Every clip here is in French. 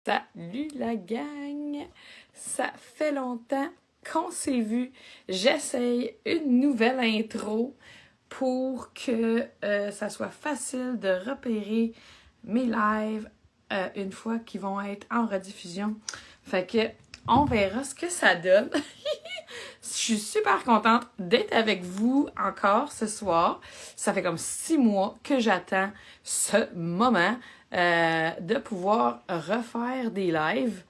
Salut la gang! Ça fait longtemps qu'on s'est vu. J'essaye une nouvelle intro pour que ça soit facile de repérer mes lives une fois qu'ils vont être en rediffusion. Fait que on verra ce que ça donne. Je suis super contente d'être avec vous encore ce soir. Ça fait comme 6 mois que j'attends ce moment de pouvoir refaire des lives.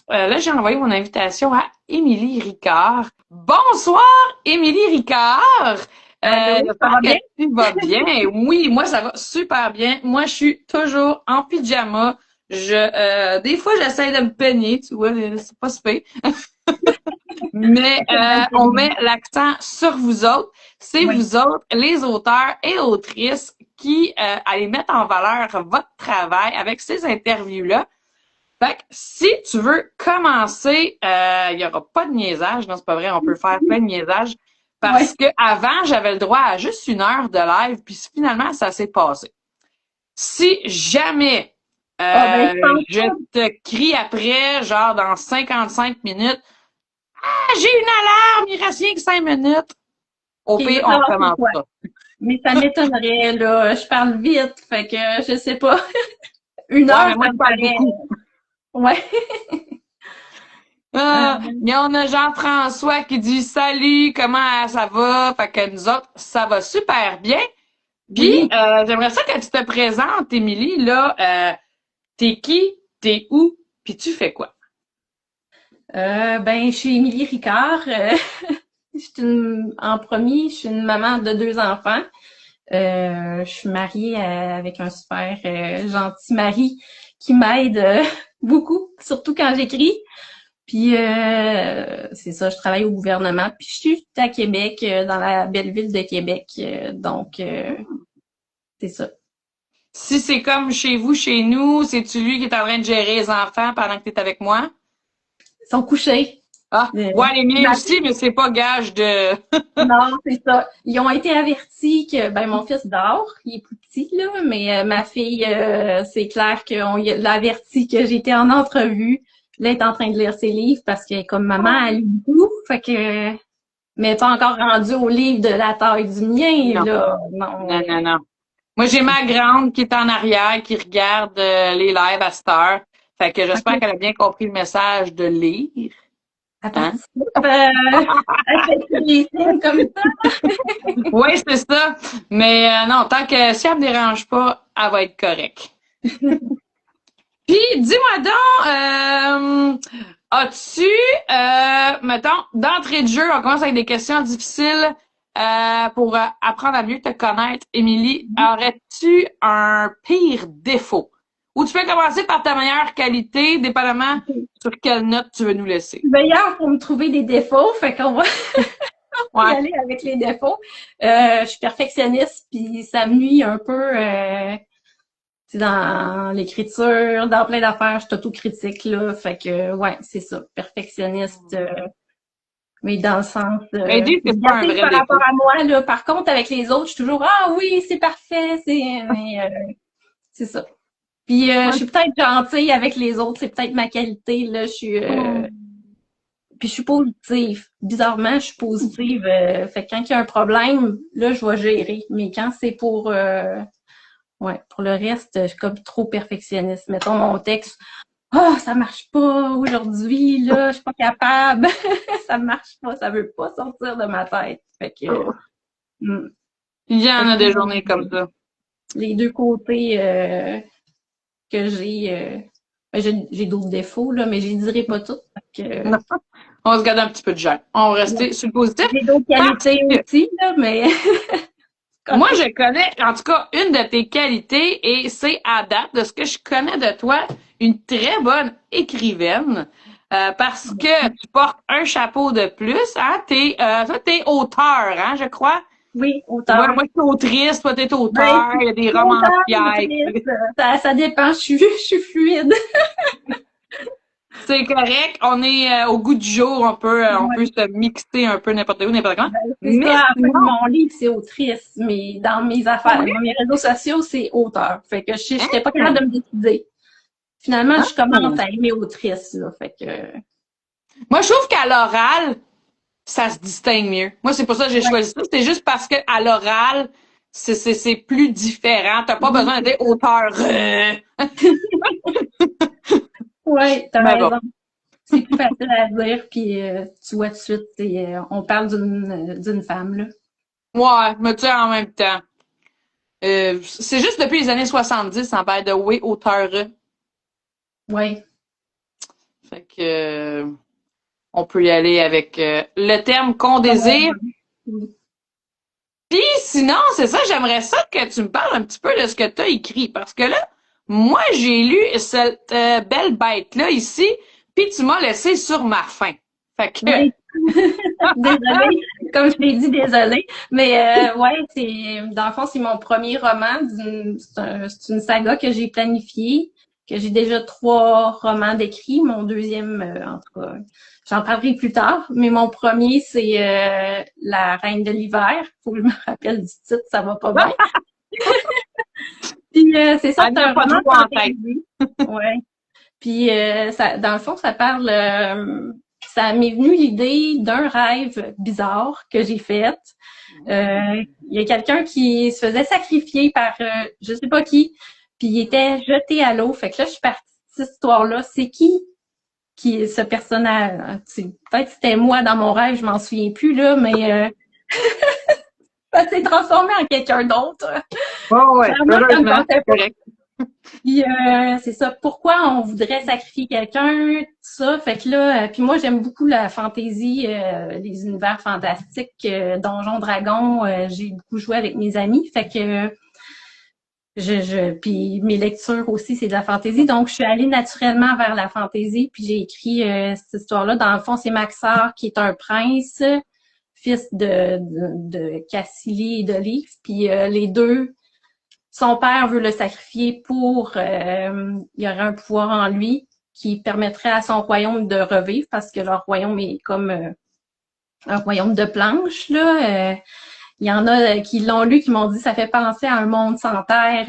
Là, j'ai envoyé mon invitation à Émilie Ricard. Bonsoir, Émilie Ricard! Allô, ça va bien? Tu vas bien? Oui, moi, ça va super bien. Moi, je suis toujours en pyjama. Des fois, j'essaie de me peigner, tu vois, c'est pas super. Mais on met l'accent sur vous autres. C'est Oui. vous autres, les auteurs et autrices, qui allez mettre en valeur votre travail avec ces interviews-là. Fait que si tu veux commencer, il y aura pas de niaisage, non, c'est pas vrai, on peut faire plein de niaisages. Oui. Parce que avant, j'avais le droit à juste 1 heure de live, puis finalement, ça s'est passé. Si jamais Ah ben, je pense je pas. te crie après, genre dans 55 minutes, ah, j'ai une alarme, il reste rien que 5 minutes. Au Ok, je pire, veux on savoir c'est recommence quoi. ça. Mais ça m'étonnerait, là. Je parle vite, fait que je sais pas. Une Ouais, heure, mais moi, ça je me parle paraît. beaucoup. Ouais. Il y en a Jean-François qui dit salut, comment ça va? Fait que nous autres, ça va super bien. Puis Oui. j'aimerais ça que tu te présentes, Émilie, là. T'es qui? T'es où? Puis tu fais quoi? Ben, je suis Émilie Ricard. En premier, je suis une maman de 2 enfants. Je suis mariée avec un super gentil mari qui m'aide beaucoup, surtout quand j'écris. Puis c'est ça, je travaille au gouvernement. Puis je suis à Québec, dans la belle ville de Québec. C'est ça. Si c'est comme chez vous, chez nous, c'est-tu lui qui est en train de gérer les enfants pendant que t'es avec moi? Ils sont couchés. Ah, Euh, ouais, les miens ma aussi, mais c'est pas gage de... Non, c'est ça. Ils ont été avertis que ben mon fils dort, il est plus petit là, mais ma fille, c'est clair qu'on l'a averti que j'étais en entrevue. Là, elle est en train de lire ses livres parce que comme maman, elle lit beaucoup, fait que mais pas encore rendue au livre de la taille du mien Non, là. Non, non, non, non. Moi, j'ai ma grande qui est en arrière, qui regarde les lives à cette heure. Fait que j'espère OK. qu'elle a bien compris le message de lire. Elle Hein? participe, elle fait des signes comme ça. Oui, c'est ça. Mais non, tant que si elle me dérange pas, elle va être correcte. Puis, dis-moi donc, as-tu, mettons, d'entrée de jeu, on commence avec des questions difficiles pour apprendre à mieux te connaître. Émilie, aurais-tu un pire défaut? Ou tu peux commencer par ta meilleure qualité, dépendamment sur quelle note tu veux nous laisser. Meilleur pour me trouver des défauts, fait qu'on va y Ouais. aller avec les défauts. Je suis perfectionniste, puis ça me nuit un peu dans l'écriture, dans plein d'affaires, je suis autocritique, là. Fait que ouais, c'est ça, perfectionniste, mais dans le sens Mais dis que c'est pas un négatif vrai par rapport défaut. à moi, là. Par contre, avec les autres, je suis toujours ah oui, c'est parfait, c'est ça. Puis je Ouais. suis peut-être gentille avec les autres, c'est peut-être ma qualité, là. Puis je suis positive. Bizarrement, je suis positive. Fait que quand il y a un problème, là, je vais gérer. Mais quand c'est pour le reste, je suis comme trop perfectionniste. Mettons mon texte, ça marche pas aujourd'hui, là, je suis pas capable. Ça marche pas, ça veut pas sortir de ma tête. Hmm. Il y en Fait que a des journées comme ça. les deux côtés que ben, j'ai d'autres défauts, là, mais je les dirai pas toutes. Non. On se garde un petit peu de gêne. On va rester sur le positif. J'ai d'autres Parce qualités que aussi, là, mais moi, correct. je connais, en tout cas, une de tes qualités, et c'est à date, de ce que je connais de toi, une très bonne écrivaine, parce que tu portes un chapeau de plus, hein, toi, t'es auteur, hein, je crois. Oui, Tu vois, auteur. moi, je suis autrice, toi, t'es Ben, auteur, il y a des auteur, romancières. autrice, ça dépend, je suis fluide. C'est correct, on est au goût du jour, on peut Ouais, se mixer un peu n'importe où, n'importe quand. ben, c'est Mais ça, à la fin de sinon, mon livre, c'est autrice, mais dans mes pour affaires, vrai, dans mes réseaux sociaux, c'est auteur. Fait que je n'étais pas capable de me décider. finalement, je Ah. commence à aimer autrice, là. Fait que, Moi, je trouve qu'à l'oral, ça se distingue mieux. Moi, c'est pour ça que j'ai ouais. choisi ça. C'est juste parce que à l'oral, c'est plus différent. T'as pas Oui. besoin d'être auteur. Ouais, t'as Mais bon. raison. C'est plus facile à dire, puis tu vois tout de suite, on parle d'une femme, là. Ouais, mais tu sais, en même temps. C'est juste depuis les années 70, en by the way, auteur. Ouais. Fait que on peut y aller avec le terme qu'on Comme on désire. veut. Oui. Puis sinon, c'est ça, j'aimerais ça que tu me parles un petit peu de ce que tu as écrit. Parce que là, moi, j'ai lu cette belle bête-là ici, puis tu m'as laissé sur ma faim. Fait que Oui. Désolée, comme je t'ai dit, désolée. Mais ouais, dans le fond, c'est mon premier roman. C'est une saga que j'ai planifiée, que j'ai déjà 3 romans d'écrits. Mon deuxième, en tout cas, j'en parlerai plus tard. Mais mon premier, c'est La Reine de l'hiver. Faut que je me rappelle du titre, ça va pas bien. Puis c'est ça, elle c'est n'a un pas roman trop en tête. fantasy. Ouais. Puis dans le fond, ça parle. Ça m'est venu l'idée d'un rêve bizarre que j'ai fait. Il y a quelqu'un qui se faisait sacrifier par je sais pas qui, puis il était jeté à l'eau. Fait que là, je suis partie de cette histoire-là. C'est qui est ce personnage? Peut-être que c'était moi dans mon rêve, je m'en souviens plus, là, mais ça s'est transformé en quelqu'un d'autre. Oh ouais, Clairement, ça me heureusement, tentait pas. correct. Puis c'est ça, pourquoi on voudrait sacrifier quelqu'un, tout ça. Fait que là, puis moi j'aime beaucoup la fantaisie, les univers fantastiques, Donjons Dragons, j'ai beaucoup joué avec mes amis. Fait que puis mes lectures aussi, c'est de la fantaisie. Donc je suis allée naturellement vers la fantaisie, puis j'ai écrit cette histoire-là. Dans le fond, c'est Maxar qui est un prince, fils de Cassilie et d'Olive. Puis les deux son père veut le sacrifier pour il y aurait un pouvoir en lui qui permettrait à son royaume de revivre parce que leur royaume est comme un royaume de planches là. Il y en a qui l'ont lu qui m'ont dit ça fait penser à un monde sans terre.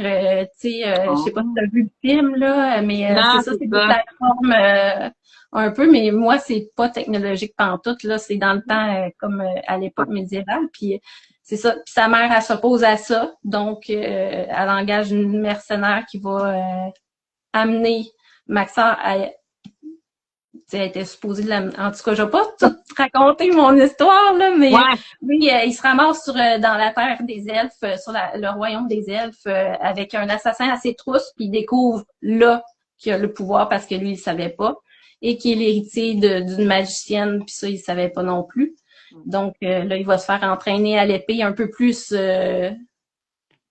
Tu sais, je sais pas si Oh. tu as vu le film là, mais c'est Non, ça, c'est c'est des ça. plateformes un peu, mais moi c'est pas technologique pantoute là, c'est dans le temps comme à l'époque médiévale. Puis c'est ça. Puis sa mère, elle s'oppose à ça, donc elle engage une mercenaire qui va amener Maxar à elle était supposée de la... En tout cas, je vais pas tout raconter mon histoire, là, mais Ouais. oui, il se ramasse dans la terre des elfes, sur le royaume des elfes, avec un assassin à ses trousses, puis il découvre là qu'il a le pouvoir parce que lui, il savait pas, et qui est l'héritier d'une magicienne, puis ça, il savait pas non plus. Donc là, il va se faire entraîner à l'épée un peu plus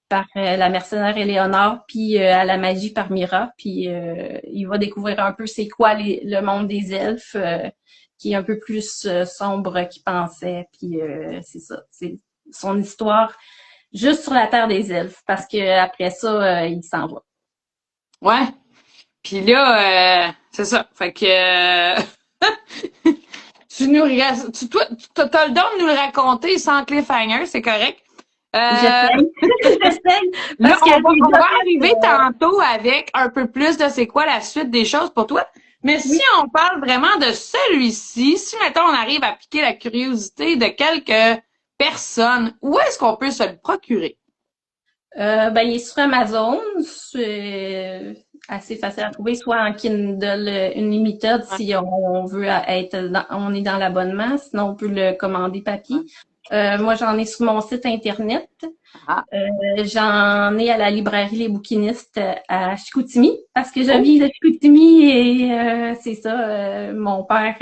par la mercenaire Éléonore, puis à la magie par Mira, puis il va découvrir un peu c'est quoi le monde des elfes, qui est un peu plus sombre qu'il pensait, puis c'est ça, c'est son histoire juste sur la terre des elfes, parce que après ça, il s'en va. Ouais. Puis là, c'est ça. Fait que toi, t'as le don de nous le raconter sans cliffhanger, c'est correct. Euh, J'essaye, j'essaye, Là, parce que j'ai on déjà va fait, arriver tantôt avec un peu plus de c'est quoi la suite des choses pour toi. Mais si oui. on parle vraiment de celui-ci, si mettons on arrive à piquer la curiosité de quelques personnes, où est-ce qu'on peut se le procurer? Ben, il est sur Amazon, c'est assez facile à trouver, soit en Kindle Unlimited Ouais. si on veut on est dans l'abonnement, sinon on peut le commander papier. Moi, j'en ai sur mon site internet. Ah. J'en ai à la librairie Les Bouquinistes à Chicoutimi, parce que je Oh. vis de Chicoutimi et c'est ça, mon père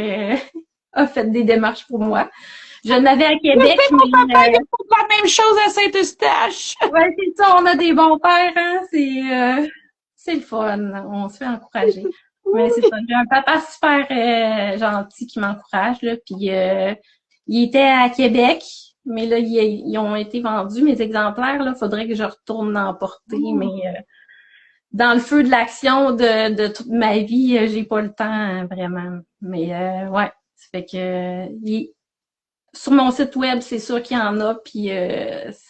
a fait des démarches pour moi. Je l'avais à Je Québec, sais, mon papa, il a fait la même chose à Saint-Eustache. ouais, c'est ça, on a des bons pères, hein, c'est le fun, on se fait encourager. Mais c'est ça, j'ai un papa super gentil qui m'encourage, là, puis il était à Québec, mais là, ils ont été vendus, mes exemplaires, là, faudrait que je retourne l'emporter, mais dans le feu de l'action de toute ma vie, j'ai pas le temps, vraiment. Mais ouais, ça fait que Sur mon site web, c'est sûr qu'il y en a, puis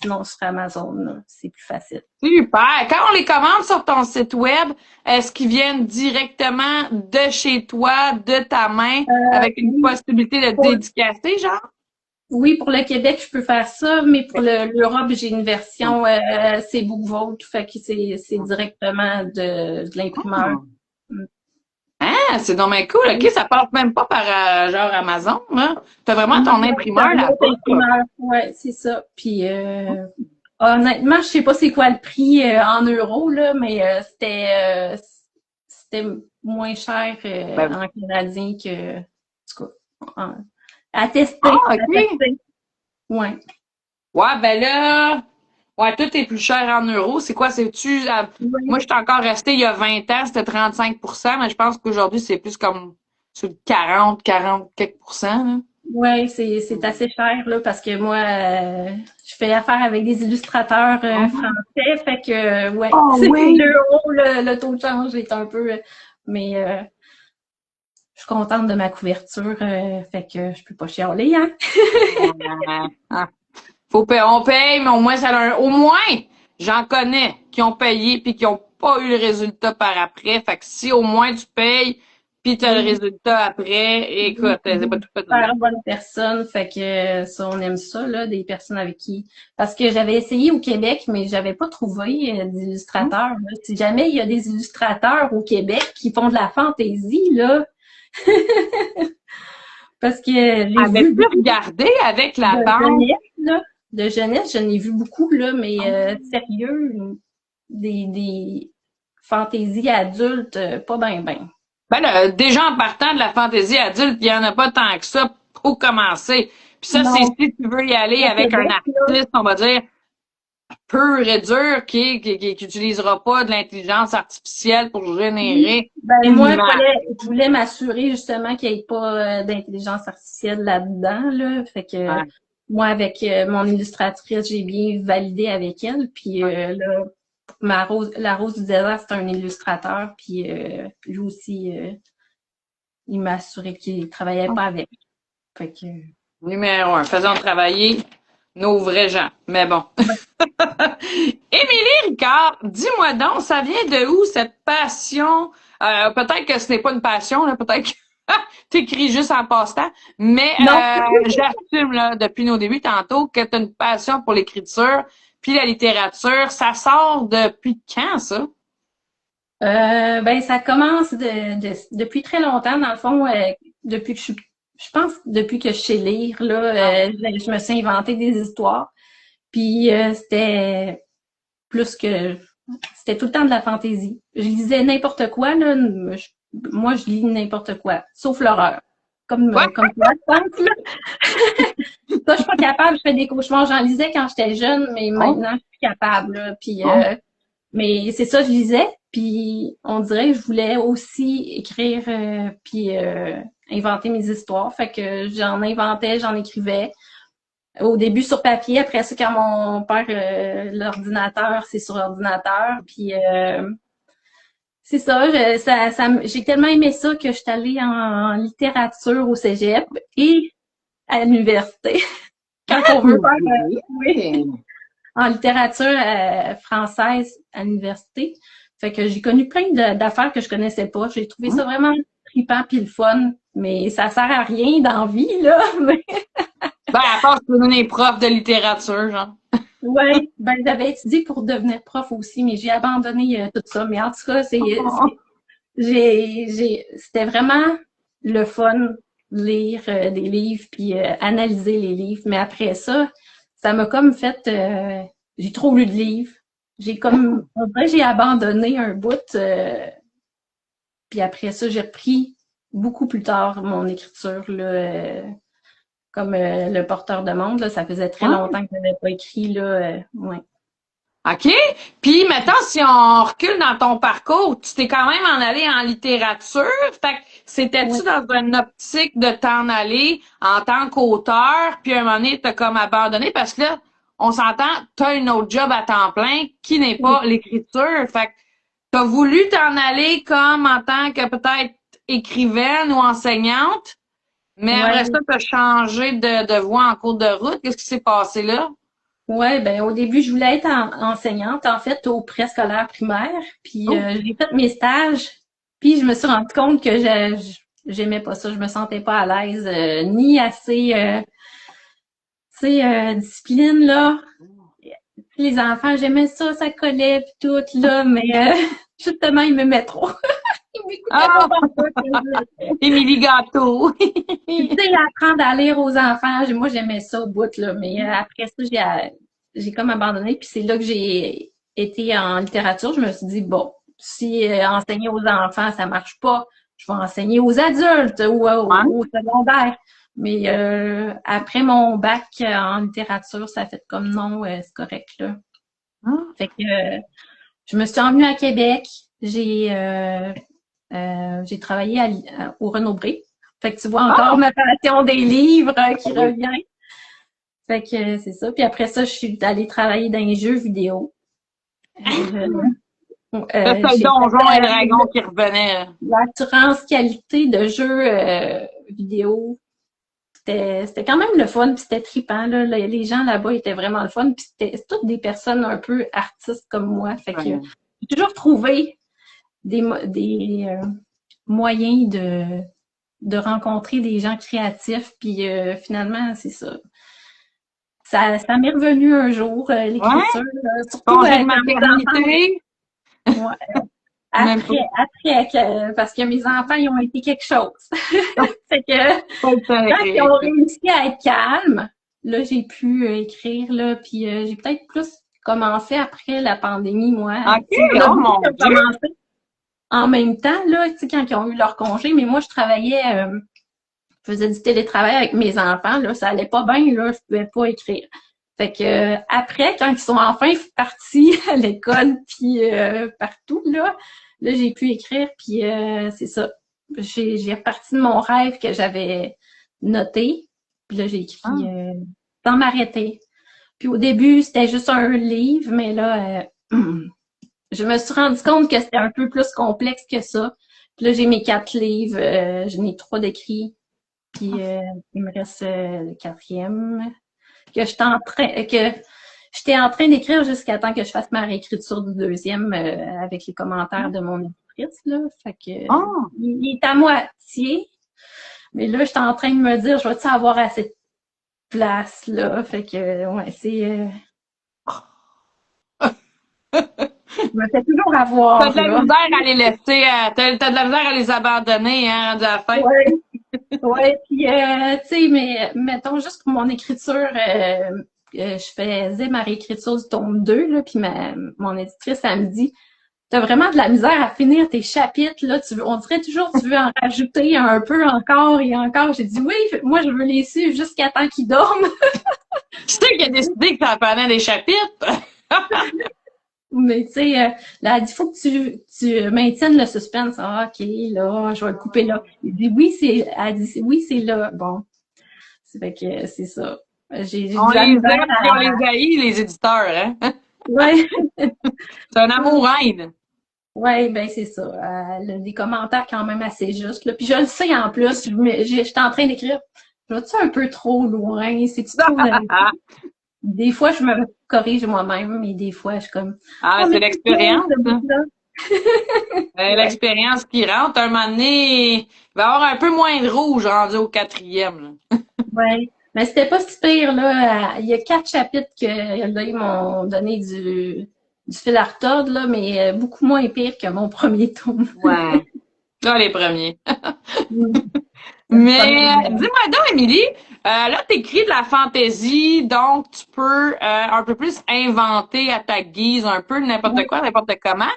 sinon sur Amazon, là, c'est plus facile. Super. Quand on les commande sur ton site web, est-ce qu'ils viennent directement de chez toi, de ta main, avec une Oui, possibilité de pour, dédicacer, genre? oui, pour le Québec, je peux faire ça, mais pour l'Europe, j'ai une version c'est BookVote, fait que c'est directement de l'imprimeur. Hmm. Ah, c'est donc bien cool. OK, ça passe même pas par genre Amazon, là. T'as vraiment Non, ton c'est imprimeur un autre là-bas, quoi. imprimeur. Ouais, c'est ça. Puis honnêtement, je sais pas c'est quoi le prix en euros, là, mais c'était moins cher Ben, en canadien que en tout cas, à tester. ah, À OK. tester. Ouais. Ouais, ben là, ouais, tout est plus cher en euros. C'est quoi, c'est-tu, moi, Oui, je suis encore resté il y a 20 ans, c'était 35%, mais je pense qu'aujourd'hui, c'est plus comme sur le 40 quelques pourcents, là. ouais, c'est assez cher là parce que moi je fais affaire avec des illustrateurs français, fait que ouais, Oh c'est oui! l'euro, le taux de change est un peu mais je suis contente de ma couverture, fait que je peux pas chialer, hein? Ah, on paye, mais au moins, au moins, j'en connais qui ont payé puis qui ont pas eu le résultat par après. Fait que si au moins tu payes puis tu as le Oui, résultat après, oui, écoute, c'est c'est des pas tout fait. super bonnes personnes, fait que ça, on aime ça, là, des personnes avec qui. Parce que j'avais essayé au Québec, mais j'avais pas trouvé d'illustrateurs, là. Si jamais il y a des illustrateurs au Québec qui font de la fantaisie, là, parce que j'ai vu Avais-tu beaucoup regardé avec la de banque? jeunesse, là. De jeunesse, j'en ai vu beaucoup, là, mais sérieux, des fantaisies adultes, pas ben ben. Ben là, déjà en partant de la fantaisie adulte, il y en a pas tant que ça pour commencer. Puis ça, c'est Non, si tu veux y aller au avec un Québec, là, artiste, on va dire, pur et dur, qui utilisera pas de l'intelligence artificielle pour oui. générer Ben une moi, image. je voulais m'assurer justement qu'il n'y ait pas d'intelligence artificielle là-dedans, là. Fait que Ouais. moi, avec mon illustratrice, j'ai bien validé avec elle. Puis là, la Rose du désert, c'est un illustrateur. Puis lui aussi, il m'a assuré qu'il travaillait pas avec. Fait que Numéro un, faisons travailler nos vrais gens. Mais bon. ouais. Émilie Ricard, dis-moi donc, ça vient de où cette passion? Peut-être que ce n'est pas une passion, là, peut-être que t'écris juste en passe-temps, mais Non. j'assume là, depuis nos débuts tantôt que tu as une passion pour l'écriture, puis la littérature. Ça sort depuis quand, ça? Ben ça commence depuis très longtemps, dans le fond, depuis que je pense depuis que je sais lire, là, je me suis inventé des histoires. Puis plus que c'était tout le temps de la fantaisie. Je lisais n'importe quoi, là. Moi, je lis n'importe quoi, sauf l'horreur. Ouais. Comme toi, je pense, là. Ça, je suis pas capable, je fais des cauchemars. J'en lisais quand j'étais jeune, mais Oh, maintenant, je suis plus capable, là. Puis oh. mais c'est ça, je lisais, puis on dirait que je voulais aussi écrire puis inventer mes histoires. Fait que j'en inventais, j'en écrivais. Au début sur papier, après ça, quand mon père l'ordinateur, c'est sur ordinateur. Puis c'est ça, j'ai tellement aimé ça que je suis allée en littérature au cégep et à l'université. Quand on veut faire oui, en littérature française à l'université. Fait que j'ai connu plein d'affaires que je connaissais pas. J'ai trouvé ça vraiment trippant puis le fun, mais ça sert à rien dans la vie, là. Ben, à part que tu donner prof de littérature, genre. Ouais, ben j'avais étudié pour devenir prof aussi, mais j'ai abandonné tout ça. Mais en tout cas, c'était vraiment le fun de lire des livres puis analyser les livres. Mais après ça, ça m'a comme fait, j'ai trop lu de livres. On dirait que j'ai abandonné un bout. Puis après ça, j'ai repris beaucoup plus tard mon écriture là, comme le porteur de monde. Là, ça faisait très Ouais. longtemps que je n'avais pas écrit là. Ouais. OK? Puis, maintenant, si on recule dans ton parcours, tu t'es quand même en allé en littérature. Fait que Ouais. c'était-tu dans une optique de t'en aller en tant qu'auteur, puis à un moment donné, t'as comme abandonné parce que là, on s'entend, t'as une autre job à temps plein qui n'est pas l'écriture. Fait que t'as voulu t'en aller comme en tant que peut-être écrivaine ou enseignante, Mais après Ouais, ça, tu as changé de voie en cours de route. Qu'est-ce qui s'est passé là? ouais, ben au début, je voulais être enseignante, en fait, au préscolaire primaire. Puis Oh. j'ai fait mes stages, puis je me suis rendu compte que j'aimais pas ça. Je me sentais pas à l'aise, ni assez, tu sais, discipline, là. Les enfants, j'aimais ça, ça collait, puis tout, là, mais justement, ils m'aimaient trop. Ils m'écoutaient pas Ah! pendant que Émilie Gâteau! puis, tu sais, apprendre à lire aux enfants, moi, j'aimais ça au bout, là. Mais après ça, j'ai comme abandonné. Puis c'est là que j'ai été en littérature. Je me suis dit, bon, si enseigner aux enfants, ça marche pas, je vais enseigner aux adultes ou Ouais. au secondaire. Mais après mon bac en littérature, ça a fait comme non, c'est correct, là. Ah. Fait que je me suis emmenée à Québec. J'ai travaillé au Renaud-Bré. Fait que tu vois encore ma passion des livres qui revient. Fait que c'est ça. Puis après ça, je suis allée travailler dans les jeux vidéo. Euh, C'était le j'ai fait donjon et dragon qui revenait. l'assurance qualité de jeux vidéo. C'était quand même le fun, puis c'était trippant. Là. Les gens là-bas étaient vraiment le fun, puis c'était toutes des personnes un peu artistes comme moi. Fait que Ouais. j'ai toujours trouvé des moyens de rencontrer des gens créatifs, puis finalement, c'est ça. Ça m'est revenu un jour, Ouais? l'écriture, surtout Congé de quand mes enfants, maternité? ouais, Même pas. parce que mes enfants, ils ont été quelque chose. Fait que Pas le temps quand ils d'écrire. ont réussi à être calmes, là, j'ai pu écrire, là, puis j'ai peut-être plus commencé après la pandémie, moi. OK, Tu sais, il y en a oh beaucoup qui mon ont Dieu! commencé en même temps, là, tu sais, quand ils ont eu leur congé, mais moi, je travaillais, je faisais du télétravail avec mes enfants, là, ça allait pas bien, là, je pouvais pas écrire. Fait que après, quand ils sont enfin partis à l'école, puis partout, là, j'ai pu écrire, puis c'est ça. J'ai reparti de mon rêve que j'avais noté, puis là, j'ai écrit Ah. sans m'arrêter. Puis au début, c'était juste un livre, mais là, je me suis rendu compte que c'était un peu plus complexe que ça. Puis là, j'ai mes 4 livres, j'en ai 3 d'écrits, puis il me reste le 4e que j'étais en train d'écrire jusqu'à temps que je fasse ma réécriture du 2e avec les commentaires de mon éditrice, là. Fait que Ah. il est à moitié, mais là, j'étais en train de me dire, je vais-tu avoir assez de place, là? Fait que, ouais, je me fais toujours T'as de avoir, la là. misère à les laisser, t'as de la misère à les abandonner, hein, rendu à la fin. Ouais, ouais, puis, tu sais, mais mettons juste pour mon écriture, je faisais ma réécriture du tome 2 là, puis mon éditrice, elle me dit, t'as vraiment de la misère à finir tes chapitres, là, on dirait toujours que tu veux en rajouter un peu encore et encore. J'ai dit, oui, moi, je veux les suivre jusqu'à temps qu'ils dorment. Tu sais qui a décidé que t'en prenais des chapitres? Mais tu sais, là, elle dit, faut que tu maintiennes le suspense. Ah, OK, là, je vais le couper là. Elle dit, oui, c'est là. Bon, c'est fait que c'est ça. J'ai On de la les misère aime puis on à... les haït, les éditeurs, hein? Ouais, C'est un amour-haine. ouais, ben c'est ça. Elle a des commentaires quand même assez justes, là. Puis je le sais en plus, j'étais en train d'écrire. Je vais-tu un peu trop loin? C'est-tu trop... Des fois, je me corrige moi-même, mais des fois, je suis comme, Ah, oh, c'est mais c'est bien, l'expérience, ce ça. bout-là. Ouais, L'expérience qui rentre, un moment donné, il va y avoir un peu moins de rouge rendu au 4e, là. ouais. Mais c'était pas si pire, là. Il y a 4 chapitres que, là, ils m'ont donné du fil à retordre, là, mais beaucoup moins pire que mon premier tome. Ouais. Là, les premiers. Le premier, Mais dis-moi donc, Émilie, là, t'écris de la fantaisie, donc tu peux un peu plus inventer à ta guise un peu n'importe quoi, n'importe comment.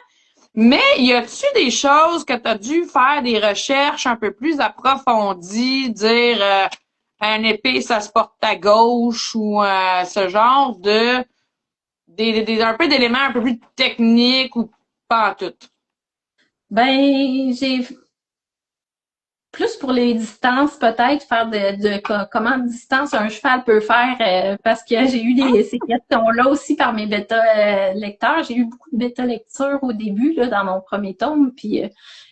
Mais y a-tu des choses que tu as dû faire des recherches un peu plus approfondies, dire un épée, ça se porte à gauche ou ce genre de un peu d'éléments un peu plus techniques ou pas en tout? ben, plus pour les distances, peut-être, faire comment de distance un cheval peut faire, parce que j'ai eu ces questions-là aussi par mes bêta-lecteurs. J'ai eu beaucoup de bêta-lectures au début, là, dans mon premier tome, puis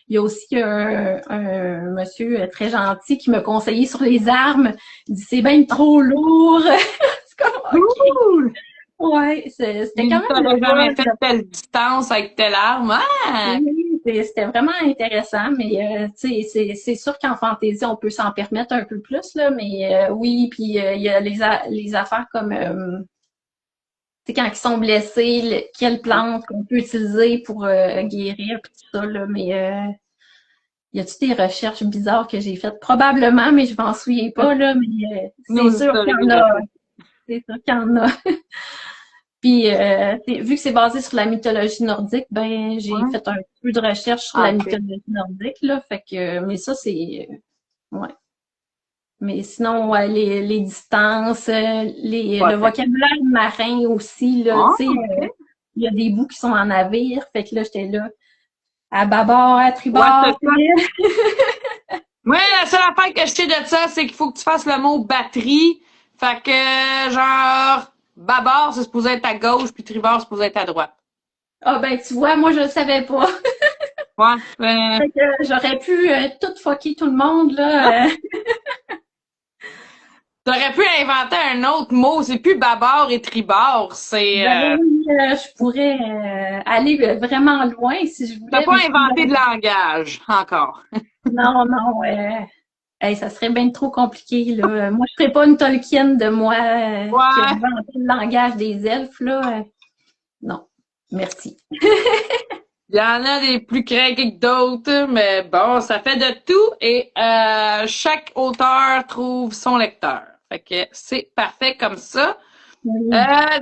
il y a aussi un monsieur très gentil qui me conseillait sur les armes. Il dit, c'est bien trop lourd. C'est comme, OK. Cool! Ouais, c'était quand Tu même n'avais le jamais fun. fait telle distance avec telle arme. Ah! Oui, c'était vraiment intéressant, mais tu sais, c'est sûr qu'en fantaisie, on peut s'en permettre un peu plus, là, mais oui, puis il y a les affaires comme, tu sais, quand ils sont blessés, quelle plante qu'on peut utiliser pour guérir, puis tout ça, là, mais y a-tu des recherches bizarres que j'ai faites? Probablement, mais je m'en souviens pas, là, mais Nos historiques de ça. c'est sûr qu'il y en a. Puis, vu que c'est basé sur la mythologie nordique, ben j'ai Ouais. fait un peu de recherche sur Ah, la ok. mythologie nordique, là. Fait que, mais ça, c'est, ouais. Mais sinon, ouais, les distances, le Ouais, vocabulaire marin aussi, là, tu ah, sais, ok. il y a des bouts qui sont en navire. Fait que là, j'étais là, à bâbord, à Ouais, c'est tribord. ça. Moi, la seule affaire que je sais de ça, c'est qu'il faut que tu fasses le mot batterie. Fait que, genre, bâbord, c'est supposé être à gauche, puis tribord, c'est supposé être à droite. Ah, ben, tu vois, moi, je le savais pas. Ouais. Fait que j'aurais pu tout fucker tout le monde, là. T'aurais pu inventer un autre mot. C'est plus bâbord et tribord. C'est, Ben oui, je pourrais aller vraiment loin si je t'as voulais, pas mais je suis inventé de langage, encore. non, non, hey, ça serait bien trop compliqué, là. Moi, je serais pas une Tolkien de moi qui a Ouais. inventé le langage des elfes, là. Non, merci. Il y en a des plus craqués que d'autres, mais bon, ça fait de tout et chaque auteur trouve son lecteur. Fait que c'est parfait comme ça. Oui.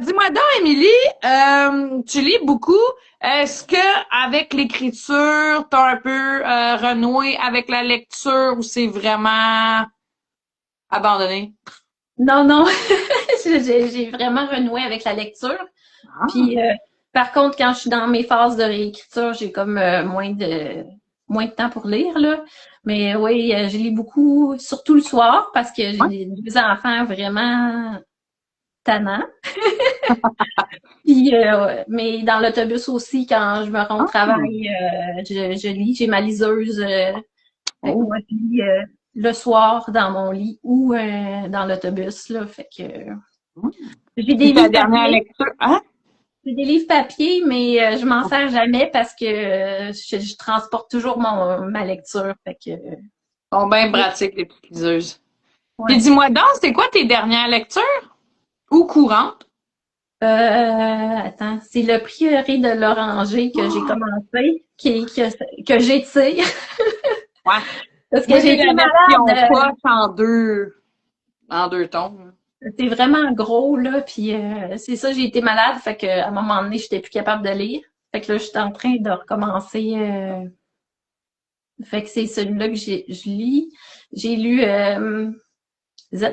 Dis-moi donc, Émilie, tu lis beaucoup. Est-ce que avec l'écriture, t'as un peu renoué avec la lecture ou c'est vraiment abandonné? Non, non, j'ai vraiment renoué avec la lecture. Ah. Puis, par contre, quand je suis dans mes phases de réécriture, j'ai comme moins de temps pour lire, là. Mais oui, je lis beaucoup, surtout le soir, parce que j'ai Ouais. deux enfants vraiment tannants. Puis, mais dans l'autobus aussi, quand je me rends au Ah. travail, je lis. J'ai ma liseuse. Fait que Oh. moi, je lis le soir dans mon lit ou dans l'autobus, là. Fait que j'ai des Puis ta livres dernière papier. lecture, hein? J'ai des livres papier, mais je m'en sers jamais parce que je transporte toujours ma lecture. Fait que, Sont bien pratiques, les petites liseuses. Puis ouais. dis-moi donc, c'est quoi tes dernières lectures? Ou courantes? Attends, c'est le prieuré de l'Oranger que j'ai commencé, que j'étire. Ouais. Parce que Moi, j'ai j'ai été la version malade. poche en deux tomes. C'est vraiment gros, là. Puis c'est ça, j'ai été malade. Fait que à un moment donné, j'étais plus capable de lire. Fait que là, je suis en train de recommencer. Fait que c'est celui-là que je lis. J'ai lu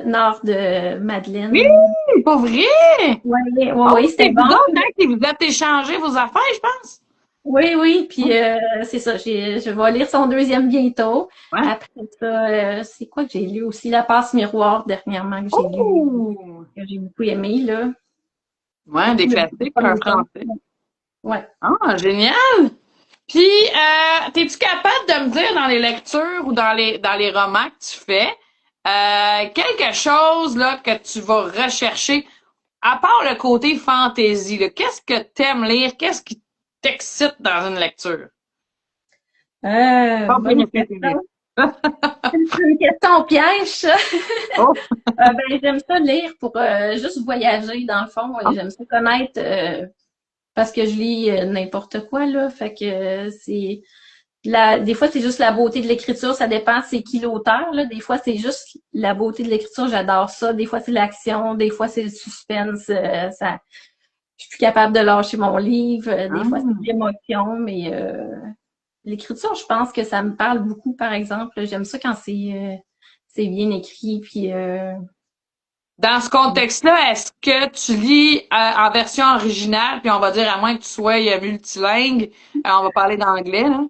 Nord de Oui, Madeleine. pas vrai! Ouais, ouais, Oh, ouais, c'est c'était vous bon. autres, hein, qui vous êtes échangé vos affaires, je pense. Oui, oui, puis c'est ça, je vais lire son deuxième bientôt. Ouais. Après ça, c'est quoi que j'ai lu aussi? La passe miroir dernièrement que j'ai lu, Oh! que j'ai beaucoup aimé, là. Ouais, des Le classiques en premier tome. français. Ouais. Ah, génial! Puis, t'es-tu capable de me dire dans les lectures ou dans les romans que tu fais, quelque chose là que tu vas rechercher, à part le côté fantaisie, là, qu'est-ce que t'aimes lire? Qu'est-ce qui t'excite dans une lecture? Pas Bonne premier question. préféré. C'est une question piège, ça. Oh! Ben, j'aime ça lire pour juste voyager, dans le fond. J'aime ça connaître parce que je lis n'importe quoi, là. Fait que c'est des fois, c'est juste la beauté de l'écriture, ça dépend c'est qui l'auteur, là. Des fois, c'est juste la beauté de l'écriture, j'adore ça. Des fois, c'est l'action, des fois, c'est le suspense. Je suis plus capable de lâcher mon livre. Des fois, c'est Ah. l'émotion, mais l'écriture, je pense que ça me parle beaucoup, par exemple. J'aime ça quand c'est bien écrit, puis Dans ce contexte-là, est-ce que tu lis en version originale, puis on va dire à moins que tu sois multilingue, on va parler d'anglais, là?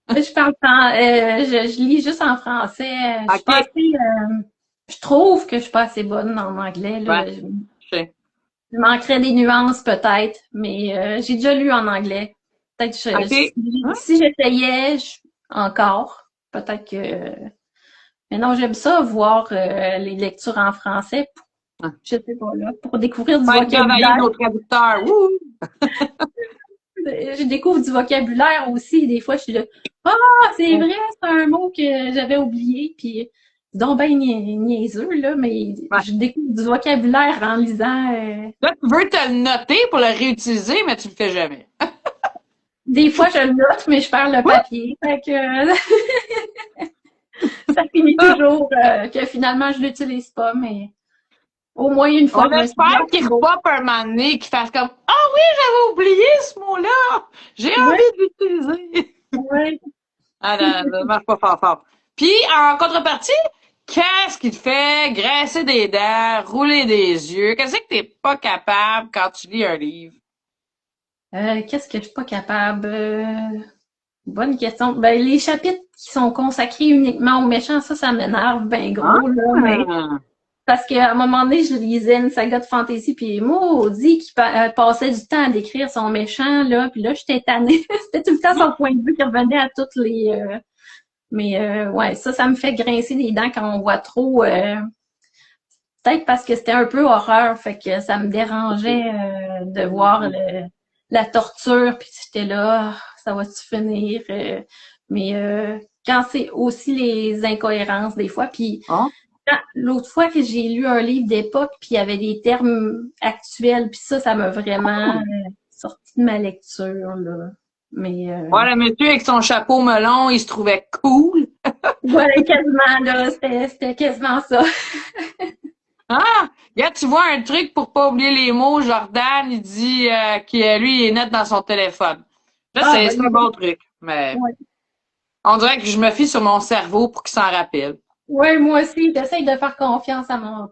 Je parle je lis juste en français. Je suis pas OK. assez, je trouve que je suis pas assez bonne en anglais, Ouais, là. je sais. Je manquerais des nuances peut-être, mais j'ai déjà lu en anglais. Peut-être OK. Hein? si j'essayais encore, peut-être que. Mais non, j'aime ça voir les lectures en français. Hein. Je sais pas là, pour découvrir du Faire travailler vocabulaire. nos traducteurs. Wouh! Je découvre du vocabulaire aussi. Des fois, je suis là, ah, c'est vrai, c'est un mot que j'avais oublié. Puis, c'est donc ben niaiseux, là, mais Ouais. je découvre du vocabulaire en lisant. Là, tu veux te le noter pour le réutiliser, mais tu le fais jamais. Des fois, je le note, mais je perds le papier. Fait que ça finit toujours que finalement, je l'utilise pas, mais au moins une fois, On je me suis dit, espère ah, c'est qu'il beau. repop un moment donné, qu'il fasse comme ah oui, j'avais oublié ce mot-là. J'ai Ouais, envie de l'utiliser. ouais. Ah non, ça marche pas fort fort. Puis, en contrepartie, qu'est-ce qui te fait graisser des dents, rouler des yeux? Qu'est-ce que t'es pas capable quand tu lis un livre? Qu'est-ce que je suis pas capable? Bonne question. Ben, les chapitres qui sont consacrés uniquement aux méchants, ça m'énerve ben gros, là, mais Ah! parce qu'à un moment donné, je lisais une saga de fantasy, puis maudit qui passait du temps à décrire son méchant, là, puis là, j'étais tannée. C'était tout le temps son point de vue qui revenait à toutes les... Mais ouais, ça me fait grincer les dents quand on voit trop... peut-être parce que c'était un peu horreur, fait que ça me dérangeait de voir la torture, puis j'étais là, ah, ça va-tu finir? Mais quand c'est aussi les incohérences des fois, puis Ah! l'autre fois que j'ai lu un livre d'époque, puis il y avait des termes actuels, puis ça m'a vraiment sorti de ma lecture, là. Mais Voilà, le monsieur avec son chapeau melon, il se trouvait cool. voilà, quasiment, là, c'était quasiment ça. Ah! Regarde, tu vois un truc pour pas oublier les mots. Jordan, il dit que lui, il est net dans son téléphone. Là, Ah, c'est un ben, bon truc. Mais ouais. on dirait que je me fie sur mon cerveau pour qu'il s'en rappelle. Ouais, moi aussi, j'essaye de faire confiance à mon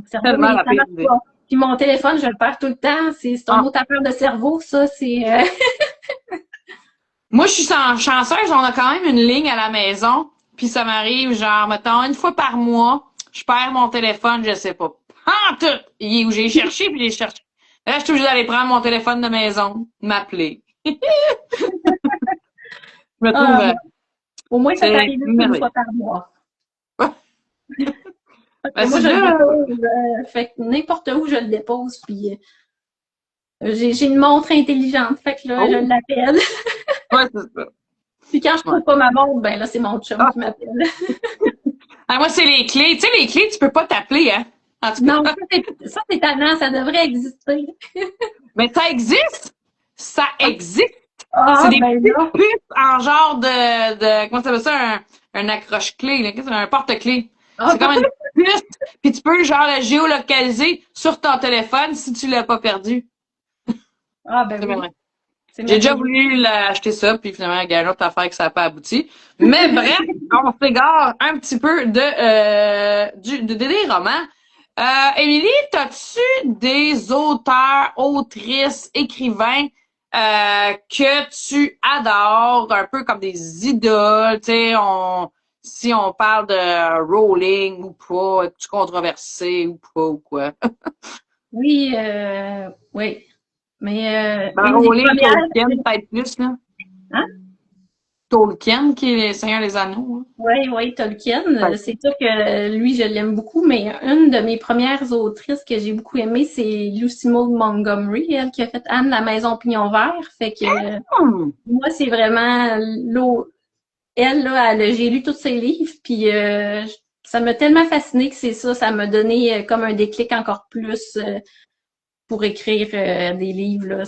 cerveau, Tellement mais la ça pire marche idée. pas. Puis mon téléphone, je le perds tout le temps. C'est une Ah. autre affaire de cerveau, ça. Moi, je suis chanceuse, on a quand même une ligne à la maison. Puis ça m'arrive, genre, mettons, une fois par mois, je perds mon téléphone, je sais pas. Ah, tout! Il est où j'ai cherché, puis j'ai cherché. Là, je suis obligée d'aller prendre mon téléphone de maison, m'appeler. Je me trouve, Bon, au moins, ça c'est t'arrive une merveilleux. fois par mois. Parce que Ben, moi, c'est je le là, dépose. Fait que n'importe où, je le dépose. Puis j'ai une montre intelligente. Fait que là, je oh, l'appelle. ouais, c'est ça. Puis quand je Ouais. trouve pas ma montre, ben là, c'est mon chum Ah, qui m'appelle. ah, moi, c'est les clés. Tu sais, les clés, tu peux pas t'appeler, hein. En tout Non, cas. ça, c'est tannant. Ça devrait exister. Mais ça existe. Ça existe. C'est Ah, des ben petites là. puces en genre comment ça s'appelle ça, un accroche-clé, là. Qu'est-ce que c'est? Un porte-clé. Ah, C'est comme une puce, puis tu peux genre le géolocaliser sur ton téléphone si tu l'as pas perdu. ah, ben C'est bien oui. vrai. C'est J'ai déjà merveilleux. voulu acheter ça, puis finalement, il y a une autre affaire que ça n'a pas abouti. Mais bref, on s'égare un petit peu des romans. Émilie, t'as-tu des auteurs, autrices, écrivains que tu adores, un peu comme des idoles, tu sais, si on parle de Rowling ou pas, es-tu controversé ou pas ou quoi? Oui, oui. Mais Ben, une des Rowling, premières, Tolkien, peut-être plus, là. hein? Tolkien, qui est le Seigneur des Anneaux, Oui, oui, Tolkien. hein. C'est sûr que lui, je l'aime beaucoup, mais une de mes premières autrices que j'ai beaucoup aimée, c'est Lucy Maud Montgomery, elle qui a fait Anne la Maison Pignon Vert. Fait que Hmm. moi, c'est vraiment elle, là, j'ai lu tous ses livres, puis ça m'a tellement fascinée que c'est ça, ça m'a donné comme un déclic encore plus pour écrire des livres, là.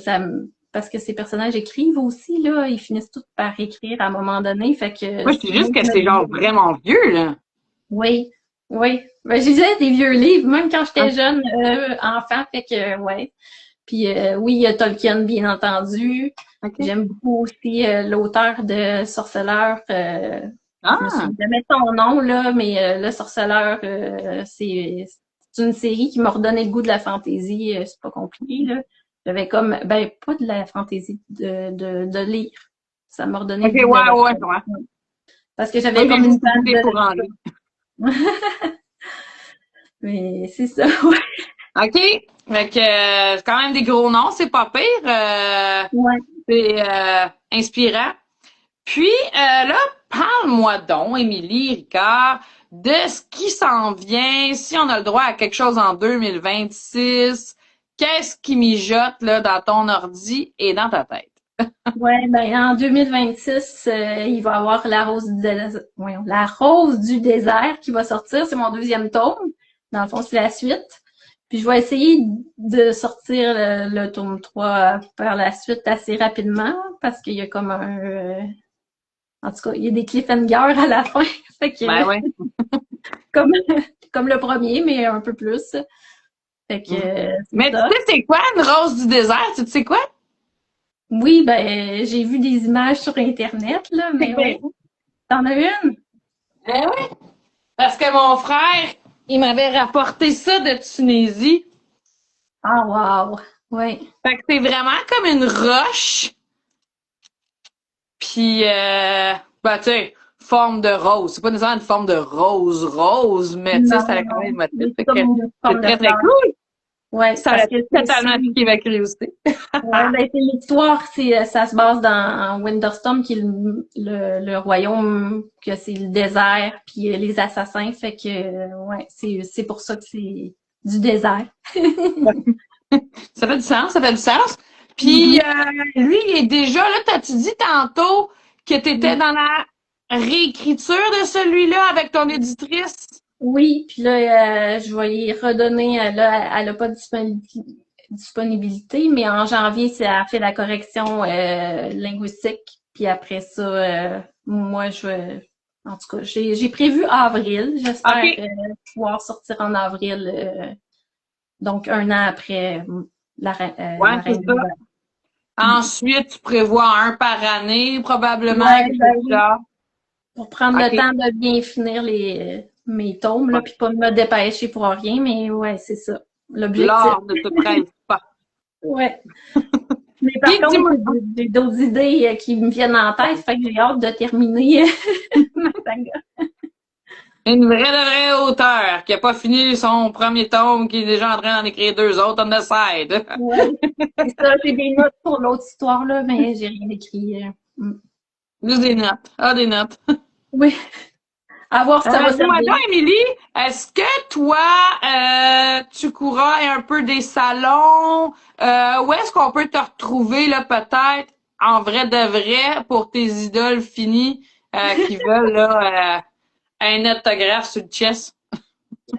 Parce que ces personnages écrivent aussi, là, ils finissent tous par écrire à un moment donné, fait que Moi, je dis moi, juste que c'est genre vraiment vieux, là. oui, oui. Ben, je lisais des vieux livres, même quand Ah, j'étais jeune, enfant, fait que ouais. Puis oui, il y a Tolkien, bien entendu. OK. J'aime beaucoup aussi l'auteur de Sorceleur. Je me Ah, souviens jamais de son nom, là, mais Le Sorceleur, c'est une série qui m'a redonné le goût de la fantaisie. C'est pas compliqué, là. J'avais comme, ben, pas de la fantaisie, de lire. Ça m'a redonné OK, le goût de ouais, le ouais, refaire. ouais. Parce que j'avais comme une panne Des pour enlever. Mais c'est ça, ouais. OK. Fait que, c'est quand même des gros noms, c'est pas pire. Ouais. C'est inspirant. Puis, là, parle-moi donc, Émilie, Ricard, de ce qui s'en vient, si on a le droit à quelque chose en 2026, qu'est-ce qui mijote, là, dans ton ordi et dans ta tête? Ouais, ben en 2026, il va y avoir la rose du désert qui va sortir. C'est mon deuxième tome. Dans le fond, c'est la suite. Puis je vais essayer de sortir le tome 3 par la suite assez rapidement parce qu'il y a comme en tout cas, il y a des cliffhangers à la fin. Fait que Ben ouais. comme comme le premier, mais un peu plus. Fait que c'est Mais tu ça. sais, c'est quoi une rose du désert? Tu sais quoi? Oui, ben j'ai vu des images sur Internet, là, mais oui. T'en as une? Ben oui. Parce que mon frère, il m'avait rapporté ça de Tunisie. Ah, wow! Oui. Fait que c'est vraiment comme une roche. Puis, ben, tu sais, forme de rose. C'est pas nécessairement une forme de rose, mais tu sais, Non, ça a quand non. même motif. C'est Fait comme que une c'est forme de très, très fleur. cool. Oui, Ça parce a que totalement piqué ma curiosité. ben, c'est l'histoire, ça se base dans Winterstorm, qui est le royaume, que c'est le désert, puis les assassins. Fait que, ouais, c'est pour ça que c'est du désert. Ça fait du sens, ça fait du sens. Puis, Mhm. lui, il est déjà, là, t'as-tu dit tantôt que t'étais dans la réécriture de celui-là avec ton éditrice? Oui, puis là, je vais y redonner, là, elle n'a pas de disponibilité, mais en janvier, elle a fait la correction linguistique. Puis après ça, moi, en tout cas, j'ai prévu avril. J'espère OK. pouvoir sortir en avril, donc un an après Ouais, la c'est Reine ça. des Neiges. Ensuite, tu prévois un par année, probablement, Ouais, quelque chose ben de oui, genre. pour prendre le OK. temps de bien finir mes tomes, là, Ouais. puis pas me dépêcher pour rien, mais ouais, c'est ça, l'objectif. L'art ne te presse pas. Ouais. Mais par Puis, contre, dis-moi, j'ai d'autres idées qui me viennent en tête, fait que j'ai hâte de terminer ma saga. une vraie de vraie auteur qui a pas fini son premier tome, qui est déjà en train d'en écrire deux autres on the side. Ouais. C'est ça, j'ai des notes pour l'autre histoire, là, mais j'ai rien écrit. Juste des notes. Ah, des notes. Oui, à voir si ça va Dis-moi servir. donc, Émilie, est-ce que toi, tu courras un peu des salons? Où est-ce qu'on peut te retrouver, là, peut-être, en vrai de vrai, pour tes idoles finies qui veulent, là, un autographe sur le chest?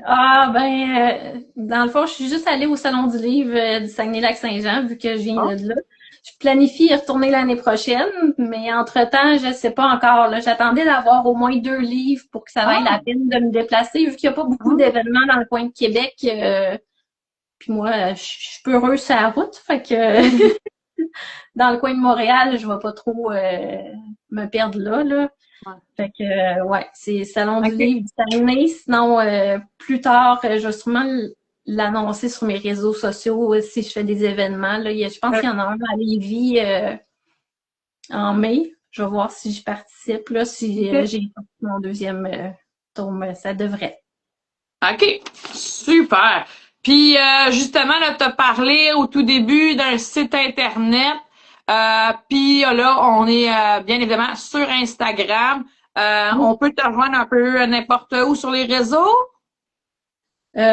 Ah, ben, dans le fond, je suis juste allée au Salon du livre du Saguenay-Lac-Saint-Jean, vu que je viens Ah, de là. Je planifie y retourner l'année prochaine, mais entre-temps, je sais pas encore, là. J'attendais d'avoir au moins 2 livres pour que ça vaille la ah, peine de me déplacer, vu qu'il n'y a pas beaucoup ah. d'événements dans le coin de Québec. Puis moi, je suis peu heureuse sur la route, fait que dans le coin de Montréal, je vais pas trop me perdre là, là. Ouais. Fait que, ouais, c'est Salon du OK. livre du Saguenay. Sinon, plus tard, je vais sûrement l'annoncer sur mes réseaux sociaux si je fais des événements. Là, je pense qu'il y en a un à Lévis en mai. Je vais voir si je participe. Là, si OK. j'ai mon deuxième tome, ça devrait. OK. Super. Puis justement, là, tu as parlé au tout début d'un site Internet. Puis là, on est bien évidemment sur Instagram. On peut te rejoindre un peu n'importe où sur les réseaux.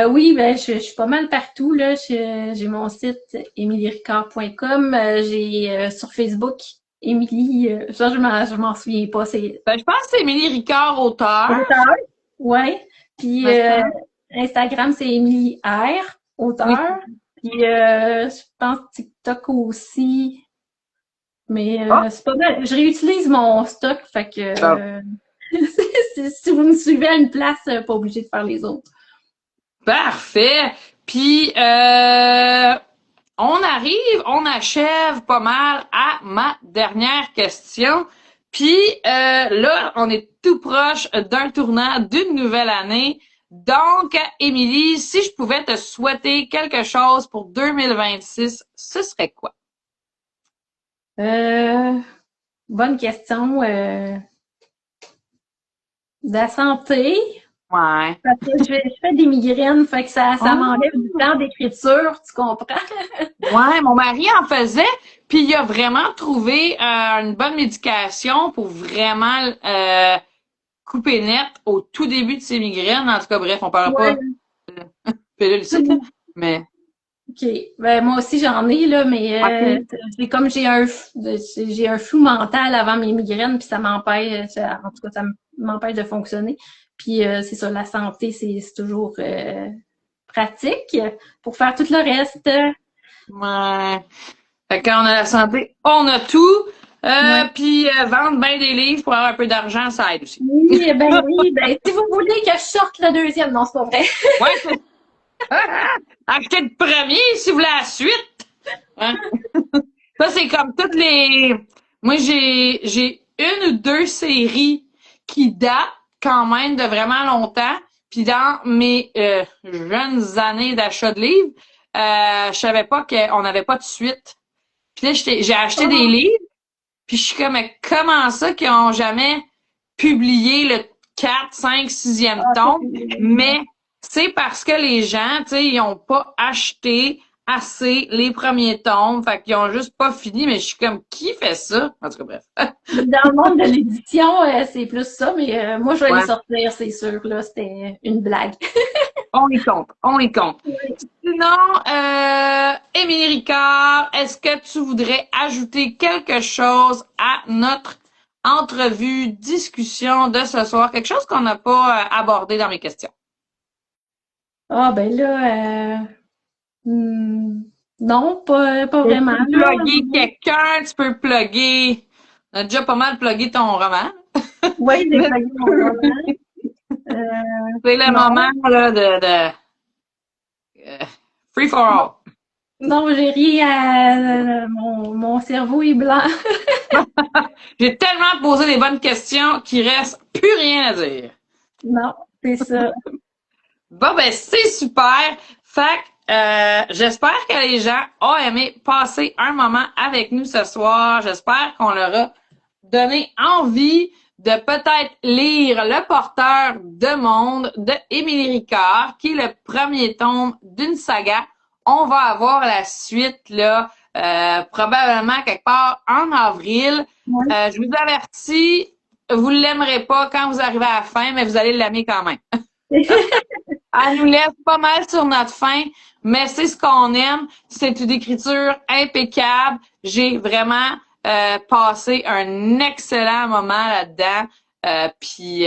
Oui, ben je suis pas mal partout là. J'ai mon site emiliericard.com. J'ai sur Facebook Émilie. Ça je m'en souviens pas. C'est Ben, je pense que c'est Émilie Ricard, auteur. auteur. Ouais. Puis Me semble. Instagram c'est Émilie R, Oui. auteur. Puis je pense TikTok aussi. Mais Ah, c'est pas mal. Je réutilise mon stock, fait que bon. si vous me suivez à une place, pas obligé de faire les autres. Parfait. Puis on achève pas mal à ma dernière question. Puis là, on est tout proche d'un tournant d'une nouvelle année. Donc, Émilie, si je pouvais te souhaiter quelque chose pour 2026, ce serait quoi? Euh, bonne question. De la santé. Ouais. Parce que je fais des migraines, fait que ça m'enlève du temps d'écriture, tu comprends? Ouais, mon mari en faisait, puis il a vraiment trouvé une bonne médication pour vraiment couper net au tout début de ses migraines. En tout cas, bref, on parlera Ouais. pas de pilule ici, là, mais OK. Ben, moi aussi, j'en ai, là, mais j'ai un flou mental avant mes migraines, puis ça m'empêche, en tout cas, ça m'empêche de fonctionner. Puis c'est ça, la santé, c'est toujours pratique pour faire tout le reste. ouais. Fait que quand on a la santé, on a tout. Ouais. Puis vendre bien des livres pour avoir un peu d'argent, ça aide aussi. Oui, ben, si vous voulez que je sorte le deuxième, non, c'est pas vrai. Ouais, c'est achetez le premier si vous voulez la suite. Hein? Ça, c'est comme toutes les. Moi, j'ai une ou deux séries qui datent quand même de vraiment longtemps. Puis dans mes jeunes années d'achat de livres, je savais pas qu'on n'avait pas de suite. Puis là, j'ai acheté des livres, puis je suis comme, mais comment ça qu'ils ont jamais publié le 4, 5, 6e tome? Mais c'est parce que les gens, tu sais, ils ont pas acheté assez les premiers tomes, fait qu'ils ont juste pas fini, mais je suis comme, qui fait ça? En tout cas, bref. Dans le monde de l'édition, c'est plus ça, mais moi, je vais Ouais. les sortir, c'est sûr. Là, c'était une blague. On y compte, on y compte. Sinon, Émilie Ricard, est-ce que tu voudrais ajouter quelque chose à notre entrevue, discussion de ce soir? Quelque chose qu'on n'a pas abordé dans mes questions? Ah, ben là, non, pas Tu vraiment. peux Là. plugger quelqu'un, tu peux plugger. On a déjà pas mal plugué ton roman. Oui, j'ai Mais plugué mon roman. c'est le Non. moment là, de free for all. Non, j'ai rien à... mon cerveau est blanc. J'ai tellement posé des bonnes questions qu'il reste plus rien à dire. Non, c'est ça. Bon, ben, c'est super. Fait que, j'espère que les gens ont aimé passer un moment avec nous ce soir. J'espère qu'on leur a donné envie de peut-être lire Le Porteur de Monde de Émilie Ricard, qui est le premier tome d'une saga. On va avoir la suite, là, probablement quelque part en avril. Ouais. Je vous avertis, vous l'aimerez pas quand vous arrivez à la fin, mais vous allez l'aimer quand même. Elle nous laisse pas mal sur notre faim, mais c'est ce qu'on aime. C'est une écriture impeccable. J'ai vraiment passé un excellent moment là-dedans. Puis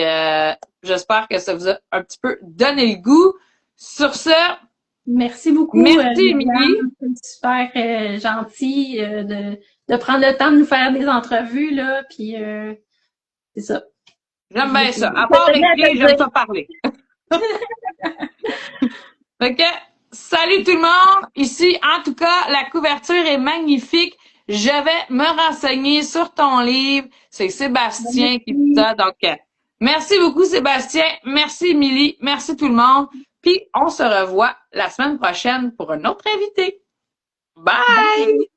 j'espère que ça vous a un petit peu donné le goût. Sur ce, Merci beaucoup, merci Émilie. Liliane. C'est super gentil de prendre le temps de nous faire des entrevues, là, puis c'est ça. J'aime bien ça. À part écrire, j'aime ça parler. Fait que, salut tout le monde! Ici, en tout cas, la couverture est magnifique. Je vais me renseigner sur ton livre. C'est Sébastien qui dit ça. Donc, merci beaucoup Sébastien. Merci Émilie. Merci tout le monde. Puis, on se revoit la semaine prochaine pour un autre invité. Bye!